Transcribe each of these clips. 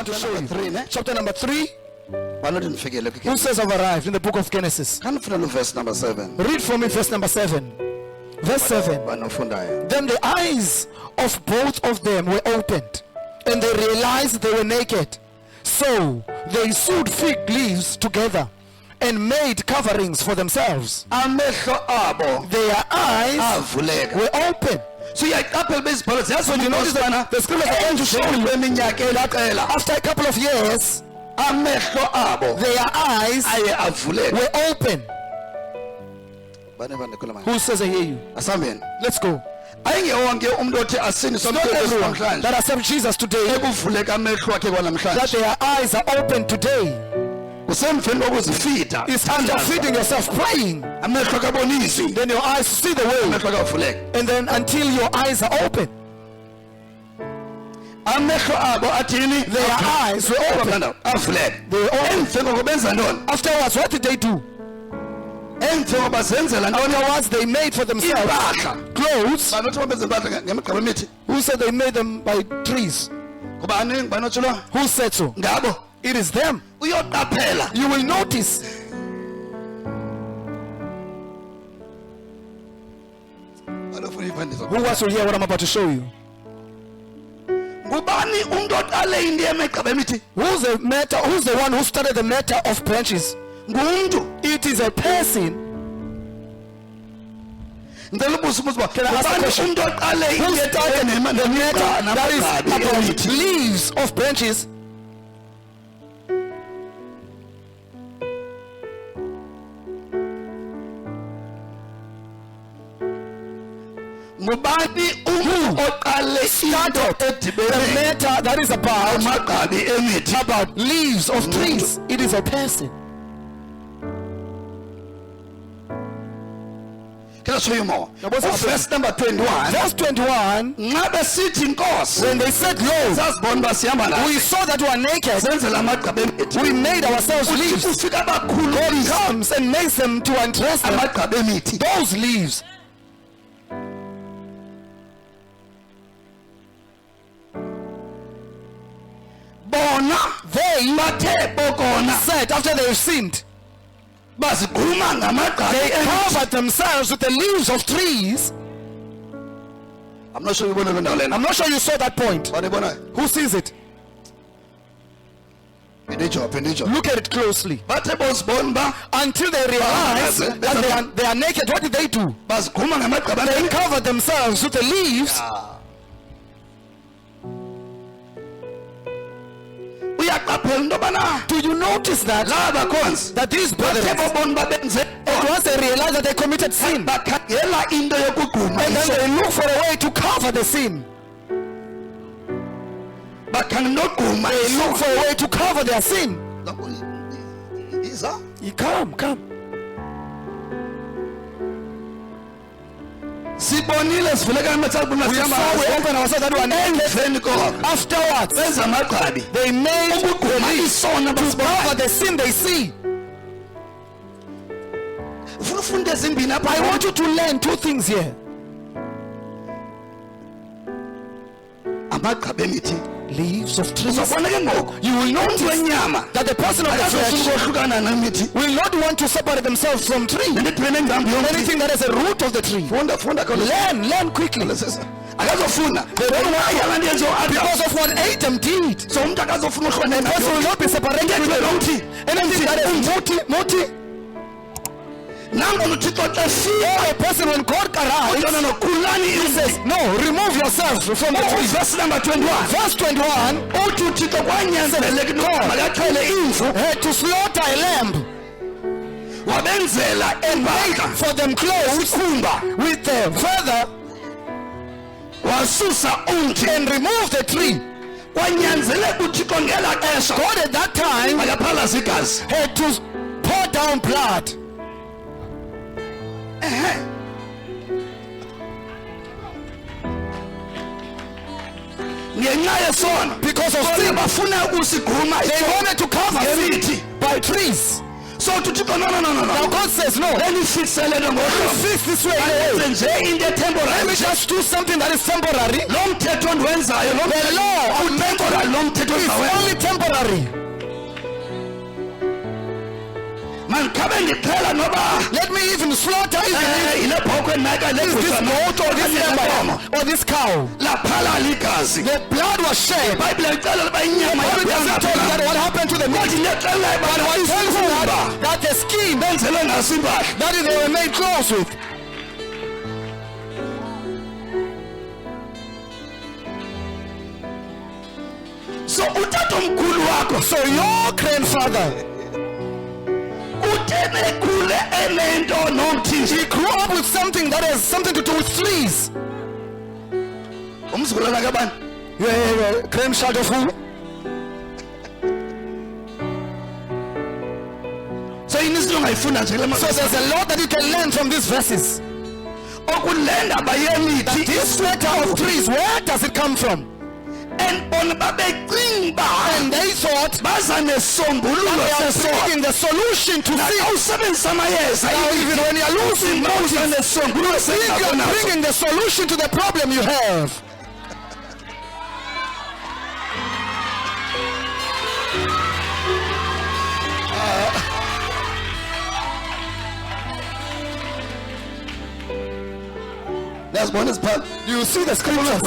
want to show you. 3, ne? Chapter number 3. Who Who says I've arrived in the book of Genesis? verse number 7. Read for me verse number 7. Verse 7. Then the eyes of both of them were opened, and they realized they were naked. So they sewed fig leaves together and made coverings for themselves. Their eyes were open. So you notice that the scripture is going to show you that after a couple of years, their eyes were open. Who says I hear you? Let's go. Not everyone that accepts Jesus today, that their eyes are open today. It's after feeding yourself, praying, then your eyes see the way, and then until your eyes are open. Their eyes were open. They were open. Afterwards, what did they do? Afterwards, they made for themselves clothes. Who said they made them by trees? Who said so? It is them. You will notice. Who wants to hear what I'm about to show you? Who's the one who started the matter of branches? It is a person. Can I ask a question? Who started the matter that is about leaves of branches? Who started the matter that is about leaves of trees? It is a person. Can I show you more? Verse number 21. Verse 21. When they said, "Lo, we saw that we are naked. We made ourselves leaves." God comes and makes them to undress them. Those leaves. They said after they've sinned, they covered themselves with the leaves of trees. I'm not sure you saw that point. Who sees it? Look at it closely. Until they realize that they are naked, what did they do? They covered themselves with the leaves. Do you notice that these brothers, once they realize that they committed sin, and then they look for a way to cover the sin, they look for a way to cover their sin. Come. We saw we open ourselves that one naked. Afterwards, they made the leaves to cover the sin they see. I want you to learn two things here. Leaves of trees. You will notice that the person of the flesh will not want to separate themselves from tree. Anything that is a root of the tree. Learn quickly. They don't want because of what Adam did. The person will not be separated from the root. Anything that is multi. A person, when God arrives, he says, "No, remove yourselves from the tree." Verse number 21. Verse 21. God to slaughter a lamb and make for them clothes with the feather and remove the tree. God at that time had to pour down blood. Because of sin, they wanted to cover it by trees. So to no. Now God says no. Let me fix Let me fix this way. Let me just do something that is temporary. The law is only temporary. Let me even slaughter this goat or this lamb or this cow. The blood was shed. The Bible doesn't tell you that what happened to the meat. But what tells you that the skin that they were made clothes with. So your grandfather, he grew up with something that has something to do with fleas. Grandchild of who? So there's a lot that you can learn from these verses. This matter of trees, where does it come from? And they thought that they are seeking the solution to things. Now even when you are losing motives, you are bringing the solution to the problem you have. That's bonus part. You see the scriptures.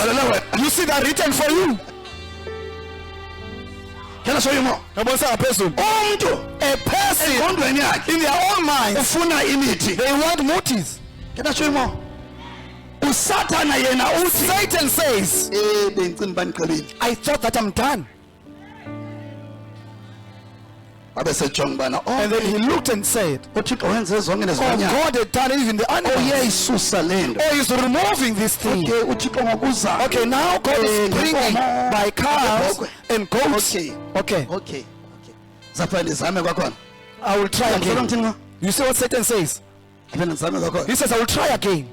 You see that written for you. Can I show you more? A person in their own minds, they want motives. Can I show you more? Satan says, I thought that I'm done. And then he looked and said, oh, God had done even the animals. Oh, he's removing this thing. Okay, now God is bringing by cows and goats. Okay. I will try again. You see what Satan says? He says, I will try again.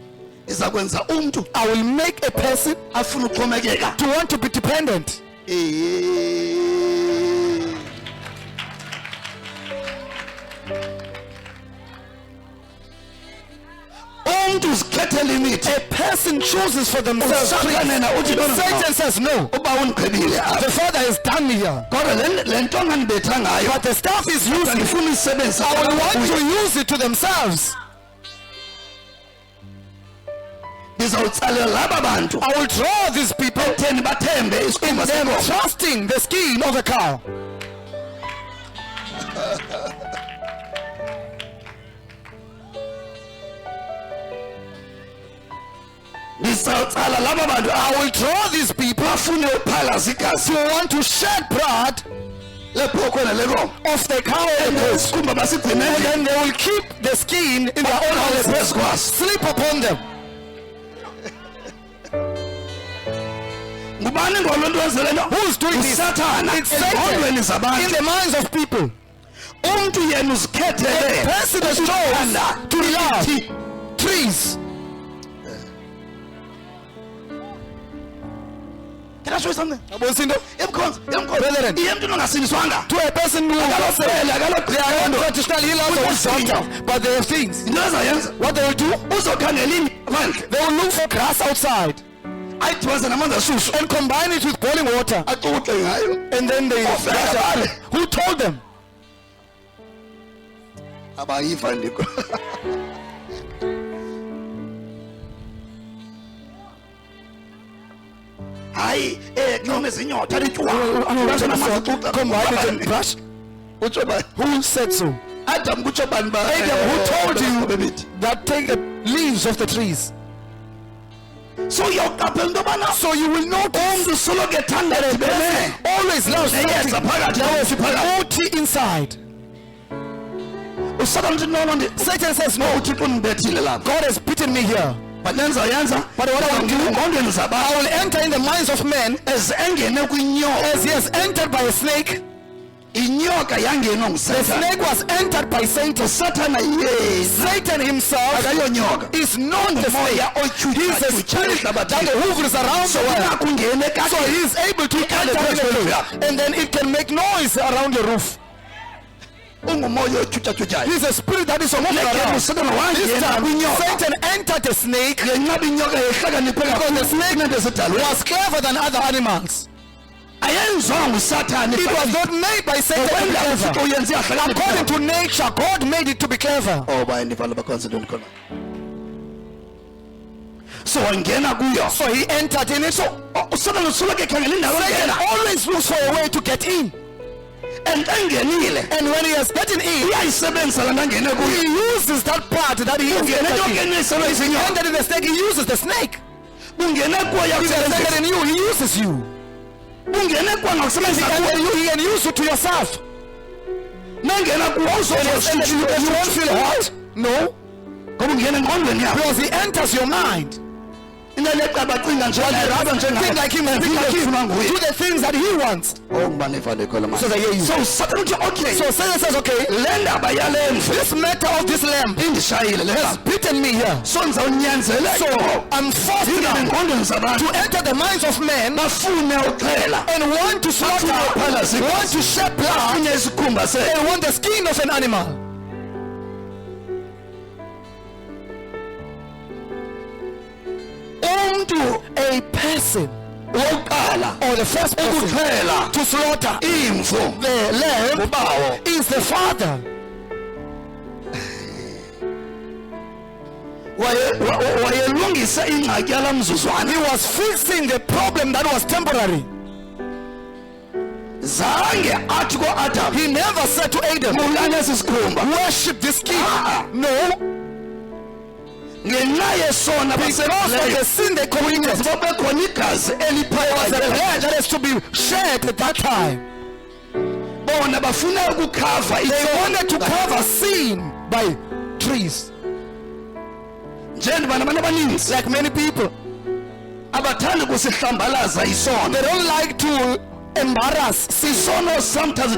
I will make a person to want to be dependent. A person chooses for themselves. Satan says no. The Father has done me here. But the stuff is using, I will want to use it to themselves. I will draw these people in them trusting the skin of a cow. I will draw these people who want to shed blood of the cow and goat, and then they will keep the skin in their own houses, sleep upon them. Who's doing this? It's Satan in the minds of people. The person that chose to love trees. Can I show you something? To a person who they are not traditional healers or doctors, but they have things. What they will do? They will look for grass outside and combine it with boiling water. And then they who told them? Who said so? Adam, who told you that take the leaves of the trees? So you will not always love something inside. Satan says no. God has beaten me here. But what I will do, I will enter in the minds of men as he has entered by a snake. The snake was entered by Satan. Satan himself is not the snake. He is a spirit that hovers around the world. So he is able to enter in the roof, and then it can make noise around the roof. He's a spirit that is moving around. This time, Satan entered the snake because the snake was clever than other animals. It was not made by Satan to be clever. According to nature, God made it to be clever. So he entered in it. Satan always looks for a way to get in. And when he has gotten in, he uses that part that he has entered in the snake. He uses the snake. He has entered in you. He uses you. He can use you to yourself. You won't feel hot. No. Because he enters your mind. Think like him and think like him. Do the things that he wants. So Satan says, okay, this matter of this lamb has beaten me here. So I'm forced now to enter the minds of men and want to slaughter, want to shed blood, and want the skin of an animal. A person or the first person to slaughter the lamb is the father. He was fixing the problem that was temporary. He never said to Adam, worship this skin. No. Because of the sin they committed, there was a blood that has to be shed at that time. They wanted to cover sin by trees. Like many people, they don't like to embarrass sin. Sin sometimes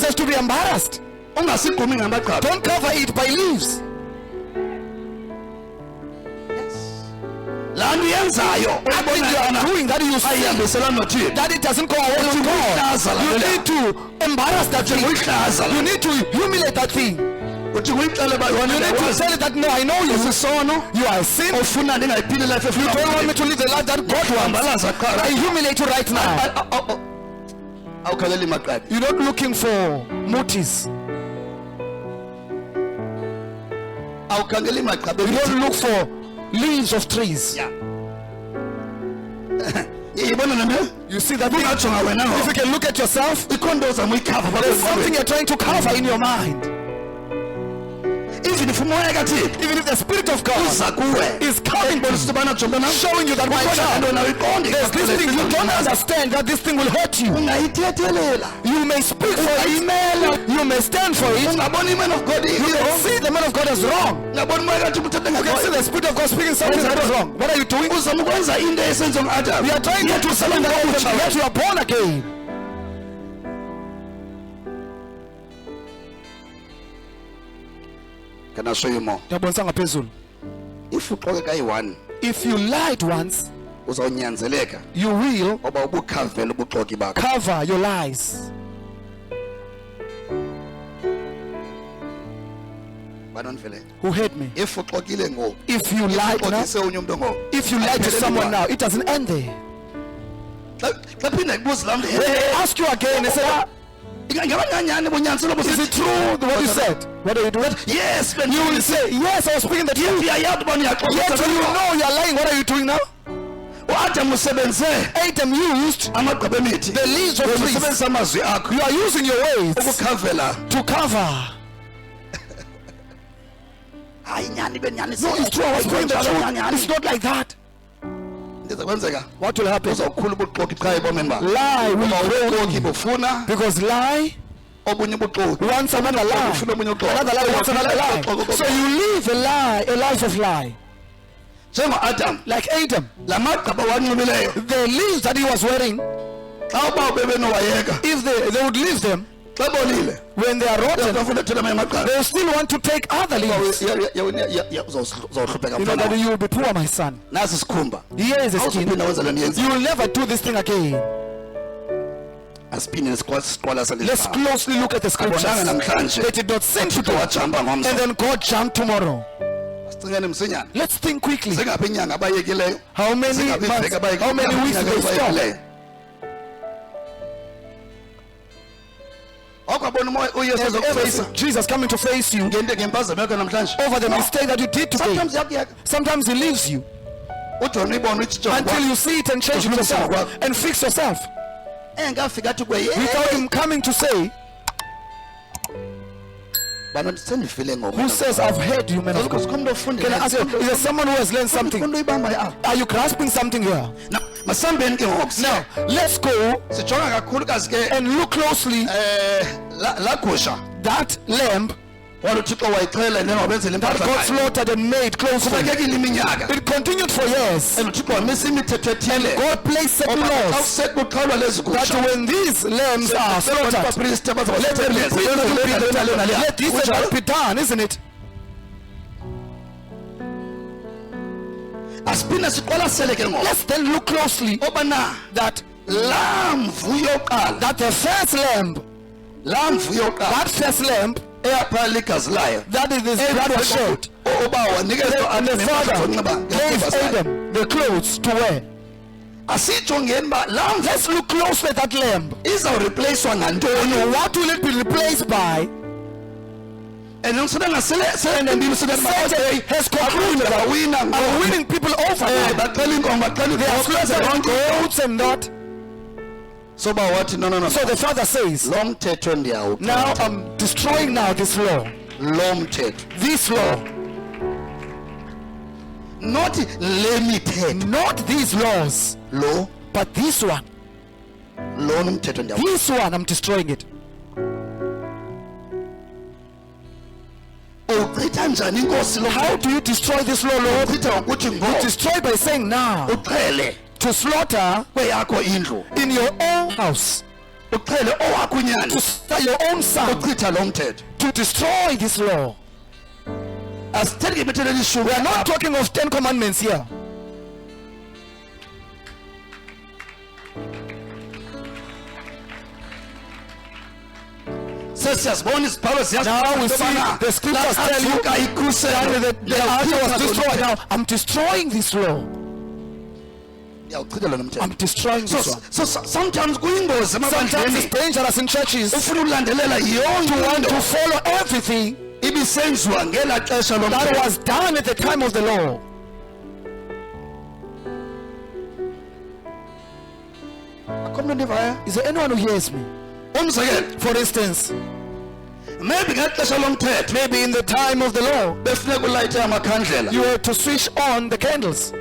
has to be embarrassed. Don't cover it by leaves. Doing that you see that it doesn't go away from God. You need to embarrass that thing. You need to humiliate that thing. You need to tell it that no, I know you. You are a sin. You don't want me to live the life that God wants. I humiliate you right now. You're not looking for motives. You don't look for leaves of trees. You see that thing? If you can look at yourself, there's something you're trying to cover in your mind. Even if the Spirit of God is coming, showing you that my child, there's this thing you don't understand, that this thing will hurt you. You may speak for it, you may stand for it. You can see the man of God is wrong. You can see the Spirit of God speaking something that is wrong. What are you doing? We are trying to do something that you are born again. Can I show you more? If you lied once, you will cover your lies. Who hate me? If you lied now, if you lied to someone now, it doesn't end there. When they ask you again, they say, is it true what you said? What are you doing? Yes, you will say, yes, I was speaking the truth. Yet you know you are lying. What are you doing now? Adam used the leaves of trees. You are using your ways to cover. No, it's true. I was speaking the truth. It's not like that. What will happen? Lie will grow, because lie wants another lie. Another lie wants another lie. So you live a life of lie. Like Adam, the leaves that he was wearing, if they would leave them, when they are rotten, they still want to take other leaves. You know that you will be poor, my son. Here is a skin. You will never do this thing again. Let's closely look at the scriptures. They did not send today, and then God jumped tomorrow. Let's think quickly. How many months, how many weeks did they stop? Jesus coming to face you over the mistake that you did today. Sometimes he leaves you until you see it and change it yourself and fix yourself without him coming to say, who says, I've heard you, man of God. Can I ask you, is there someone who has learned something? Are you grasping something here? Now, let's go and look closely. That lamb that God slaughtered and made closely. It continued for years. And God placed certain laws that when these lambs are slaughtered, let this be done, isn't it? Let's then look closely that the first lamb, that first lamb, that is his blood was shed, and the father gave Adam the clothes to wear. Let's look closely at that lamb. What will it be replaced by? And Satan has concluded are winning people over. They are slaughtering goats and not. So the father says, now I'm destroying now this law. This law. Not limited. Not these laws. Law. But this one. This one I'm destroying it. How do you destroy this law, Lord? You destroy by saying now to slaughter in your own house, to slaughter your own son, to destroy this law. We are not talking of 10 commandments here. Now we see the scriptures tell you that the altar was destroyed. Now I'm destroying this law. I'm destroying this one. So sometimes it's dangerous in churches to want to follow everything that was done at the time of the law. Is there anyone who hears me? For instance, maybe in the time of the law, you were to switch on the candles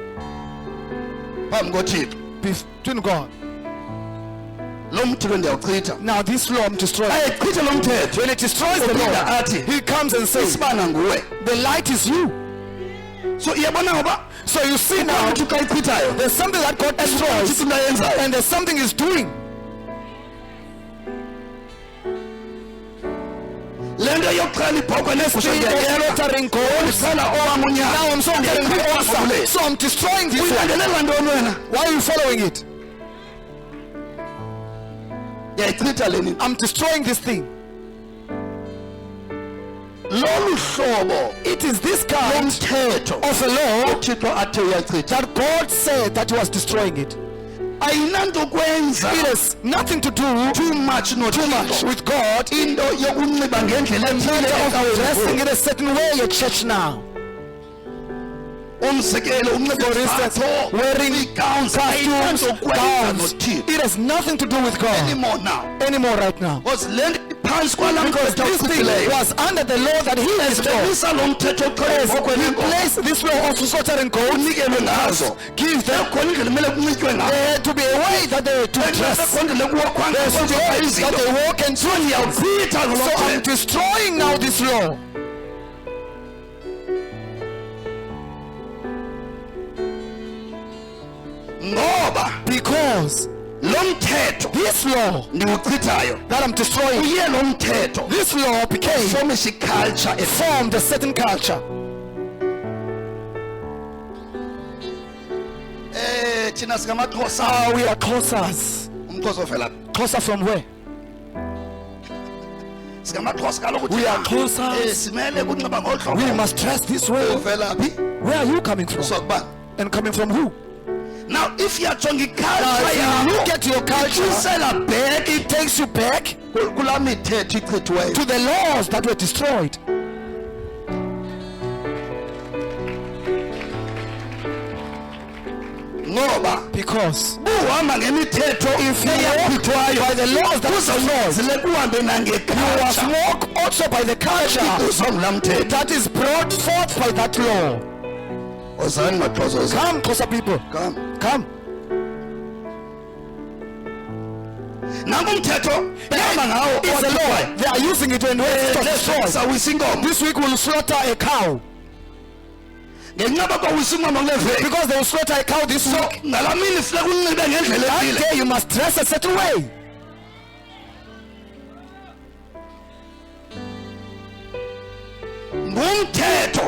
between God. Now this law I'm destroying. When it destroys the law, he comes and says, the light is you. So you see now, there's something that God destroys and there's something he's doing. Now I'm so I'm destroying this one. Why are you following it? I'm destroying this thing. It is this kind of a law that God said that he was destroying it. It has nothing to do too much with God. A matter of dressing in a certain way at church now. For instance, wearing costumes, gowns. It has nothing to do with God anymore right now. Because this thing was under the law that he has he placed this law of slaughtering goats in the house. Give them to be a way that they to dress. There should be a way that they walk and do. So I'm destroying now this law. Because this law that I'm destroying, this law became formed a certain culture. We are Xhosas. Closer from where? We are closer. We must dress this way. Where are you coming from? And coming from who? Now, if you are talking Now, culture, if you look at your culture, it takes you back to the laws that were destroyed. Because if you walk by the laws that were destroyed, you must walk also by the culture that is brought forth by that law. Come, closer people. Come. It's a law. They are using it when to destroy. This week we'll slaughter a cow. Because they will slaughter a cow this week. That day you must dress a certain way.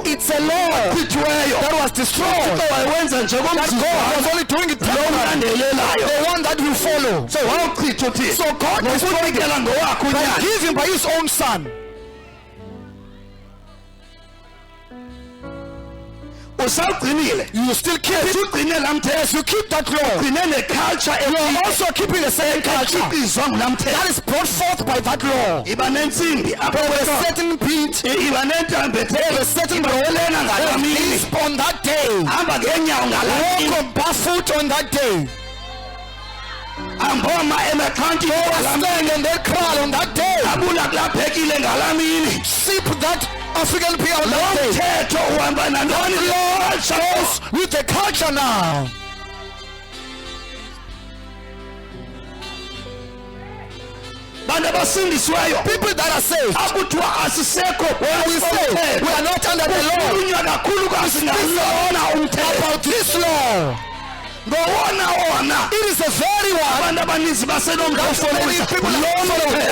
It's a law that was destroyed. That God was only doing it temporarily. The one that will follow. So God destroyed it by giving by his own son. You still keep it. Yes, you keep that law. You are also keeping the same culture that is brought forth by that law. By a certain beat, by a certain lisp on that day, walk barefoot on that day, stand on that crowd on that day, sip that African people on that day. That law goes with the culture now. People that are saved, when we say we are not under the law, we speak about this law. It is the very one that many people follow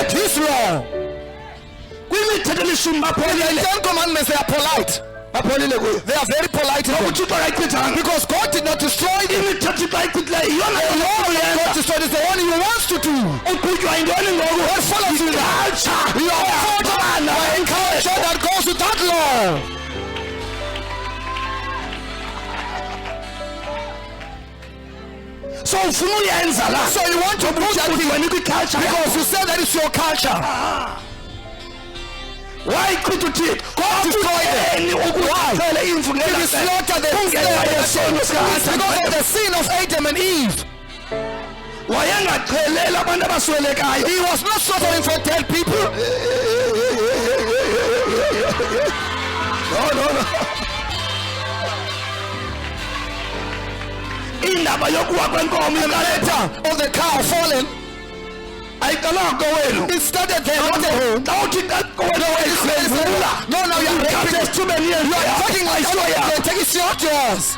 this law. The 10 commandments, they are polite. They are very polite because God did not destroy them. The law God destroyed is the one He wants to do. What follows you now? You are following a culture that goes with that law. So you want to put that thing because you say that it's your culture. Why could you take? God destroyed them. Why? He slaughtered them. It's because of the sin of Adam and Eve. He was not suffering for dead people. No. In the matter of the cow fallen, it started there, not at home. No, you are raping. You are talking like you're taking short yours.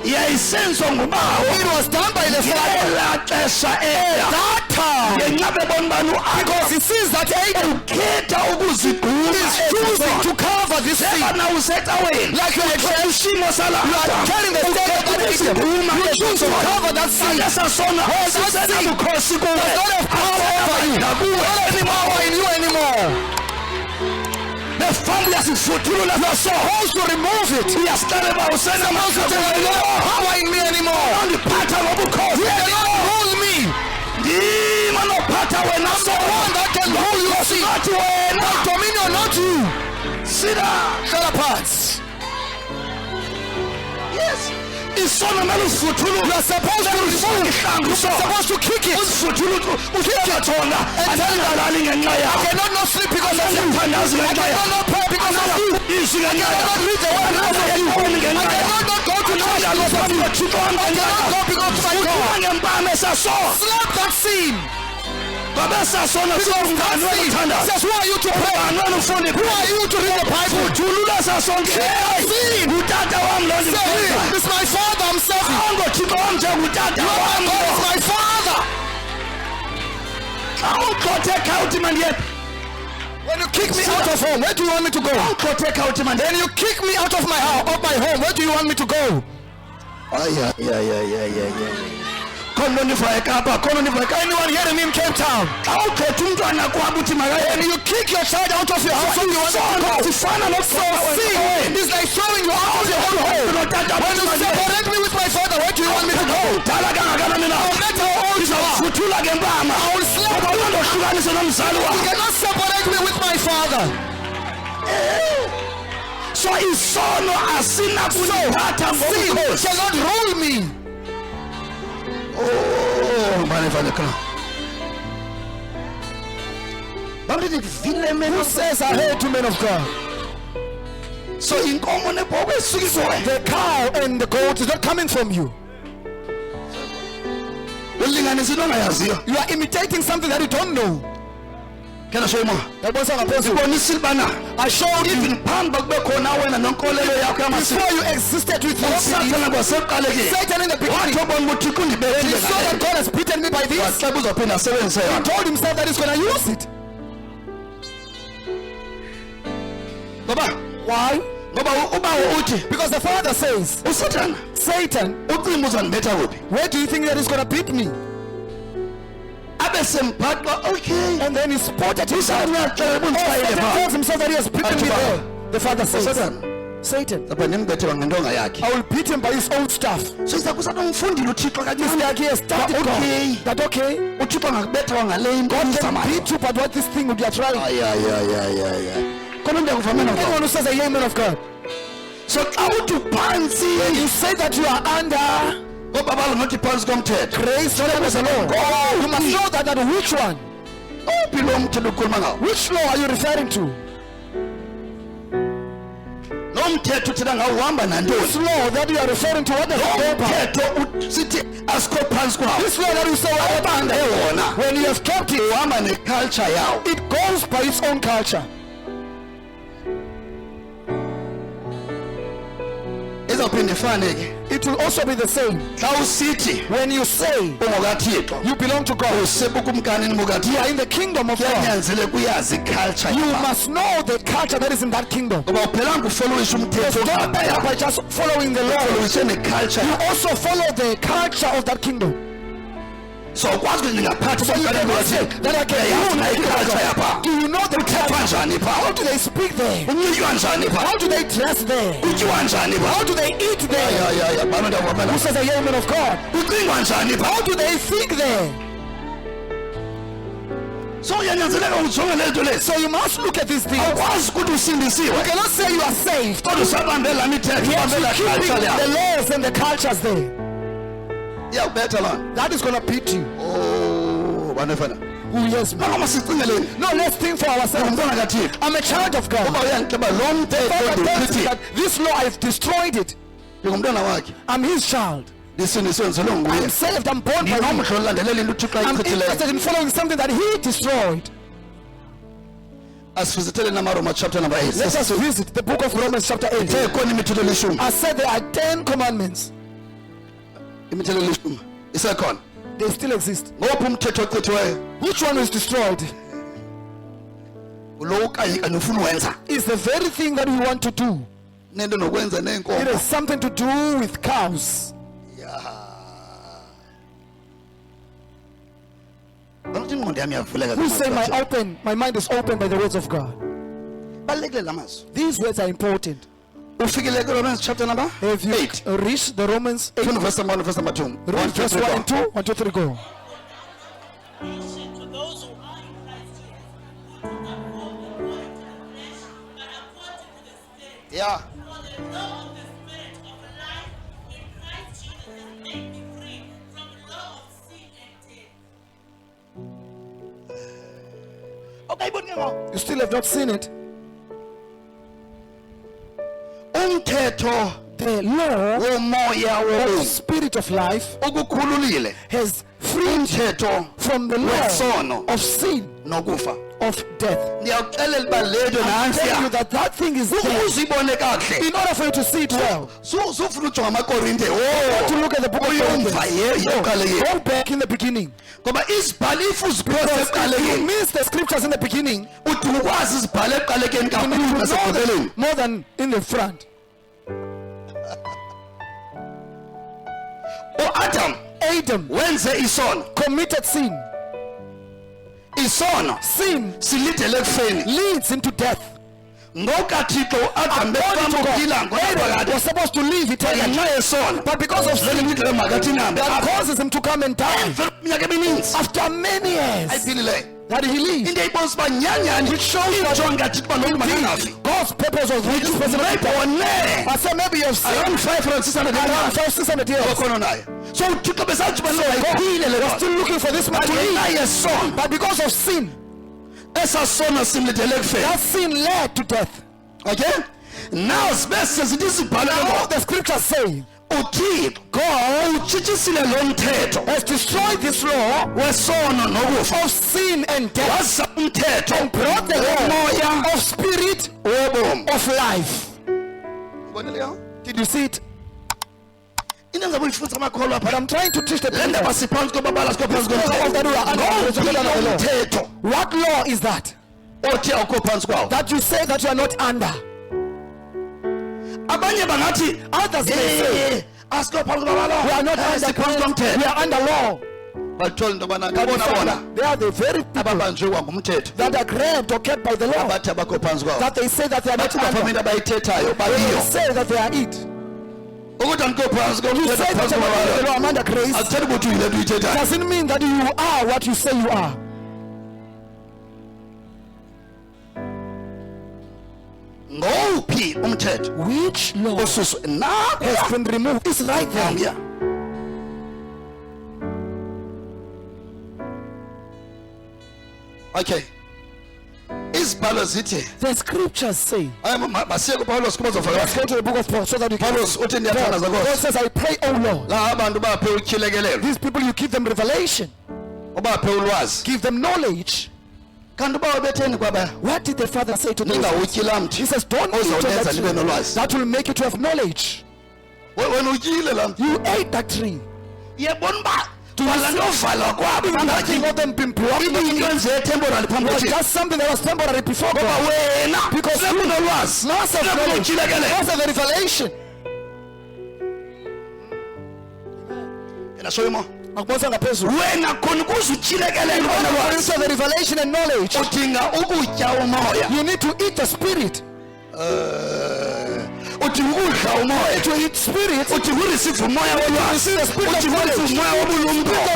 It was done by the Father at that time. Because he sees that Adam is choosing to cover this sin. Like you are telling the state of that Adam. You choose to cover that sin. That sin does not have power over you. Does not have power in you anymore. The family is you are supposed to remove it. We are supposed to tell you no power in me anymore. You cannot rule me. I'm the one that can rule you. See, not dominion, not you. Sit down. Shut up, parts. Yes. You are supposed to remove it. You are supposed to kick it. Kick it. And tell them, I cannot not sleep because of you. I cannot not pray because of you. I cannot not read the word because of you. I cannot not go to church because of you. I cannot go because of my God. Slap that scene. Because that scene says, who are you to pray? Who are you to read the Bible? Say, it's my Father I'm serving. God is my Father. When you kick me out of home, where do you want me to go? When you kick me out of my home, where do you want me to go? Anyone hearing me in Cape Town? And you kick your child out of your house, it's like throwing you out of your own home. When you separate me with my father, where do you want me to go? No matter how old you are, I will slap you. You cannot separate me with my father. So isono asina kunipata Sin shall not rule me. Oh, Who says I hate two men of God? so The cow and the goat is not coming from you. You are imitating something that you don't know. Can I show you more? I showed you Even before you existed with your Satan in the beginning. When he saw that God has beaten me by this, he told himself that he's going to use it. Why? Because the Father says, Satan, where do you think that he's going to beat me? And then he spotted himself. Satan tells himself that he has beaten me there. The Father says, Satan, I will beat him by his own stuff. It's like he has started God. That okay? God can beat you, but what this thing would you are trying? Anyone who says a amen of God. So how to pansy? When you say that you are under grace, not always alone. You must know that which one? Which law are you referring to? This law that you are referring to, what does it go about? This law that you say when you have kept it goes by its own culture. It will also be the same. When you say you belong to God, you are in the kingdom of God, you must know the culture that is in that kingdom. Don't end up by just following the law. You also follow the culture of that kingdom. So you can say that I can do you know the culture? How do they speak there? How do they dress there? How do they eat there? Who says a amen of God? How do they think there? So you must look at these things. You cannot say you are saved. You have to keep the laws and the cultures there. That is going to beat you. Oh, yes. No, let's think for ourselves. I'm a child of God. This law, I've destroyed it. I'm his child. I'm saved, I'm born by him. I'm interested in following something that he destroyed. As visited in chapter number 8. Let us visit the book of Romans chapter 8. I said there are 10 commandments. They still exist. Which one is destroyed? It's the very thing that we want to do. It has something to do with cows. Who say my mind is open by the words of God? These words are important. Romans chapter number 8. Reach the Romans 8. Verse number 1 Read verse 1 and 2. 1, 2, 3, go. Yeah. Okay, you still have not seen it. The law of the spirit of life has freed from the law of sin, of death. I'm telling you that thing is there in order for you to see it well. Want to look at the book of Corinthians? Go back in the beginning. Because if you miss the scriptures in the beginning, you know more than in the front. Adam committed sin. Sin leads into death. Adam was supposed to live eternally, but because of sin, that causes him to come and die after many years that he lived. It shows that God's purpose was with this person. I said maybe you have seen around 500-600 years. So God was still looking for this man to live, but because of sin, that sin led to death. Okay? Now the scriptures say God has destroyed this law of sin and death and brought the law of spirit of life. Did you see it? But I'm trying to teach the people. What law is that? That you say that you are not under. Others say we are not under, we are under law. They are the very people that are grabbed or kept by the law, that they say that they are not under. They say that they are it. You say that I'm under grace. Doesn't mean that you are what you say you are. Which law has been removed? It's right there. Okay. The scriptures say, let's go to the book of Paul so that you can. Paul says, I pray, oh Lord, these people you give them revelation, give them knowledge. What did the Father say to them? He says, don't eat of that tree. That will make you to have knowledge. You ate that tree. To just something that was temporary before God. Because you loss of knowledge, loss of the revelation. Can I show you more? When the revelation and knowledge, you need to eat the spirit. To eat spirit, to receive the spirit of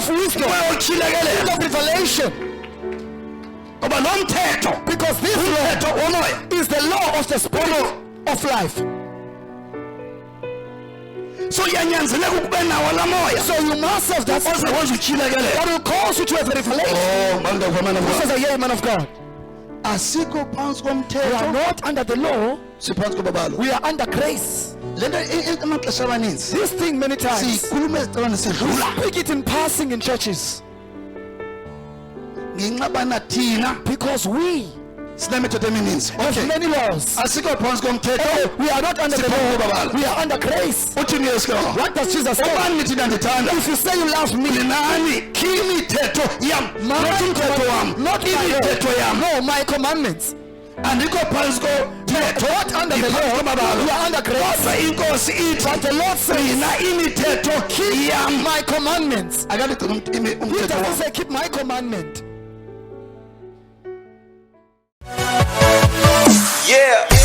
wisdom, spirit of revelation. Because this law is the law of the spirit of life. So you must have that spirit that will cause you to have revelation. This is a young man of God. We are not under the law, we are under grace. This thing many times we speak it in passing in churches because we have many laws. We are not under the law, we are under grace. What does Jesus say? If you say you love me, no, my commandments. And you go not under the law, you are under grace. But the Lord says, keep my commandments. He doesn't say keep my commandment. Yeah.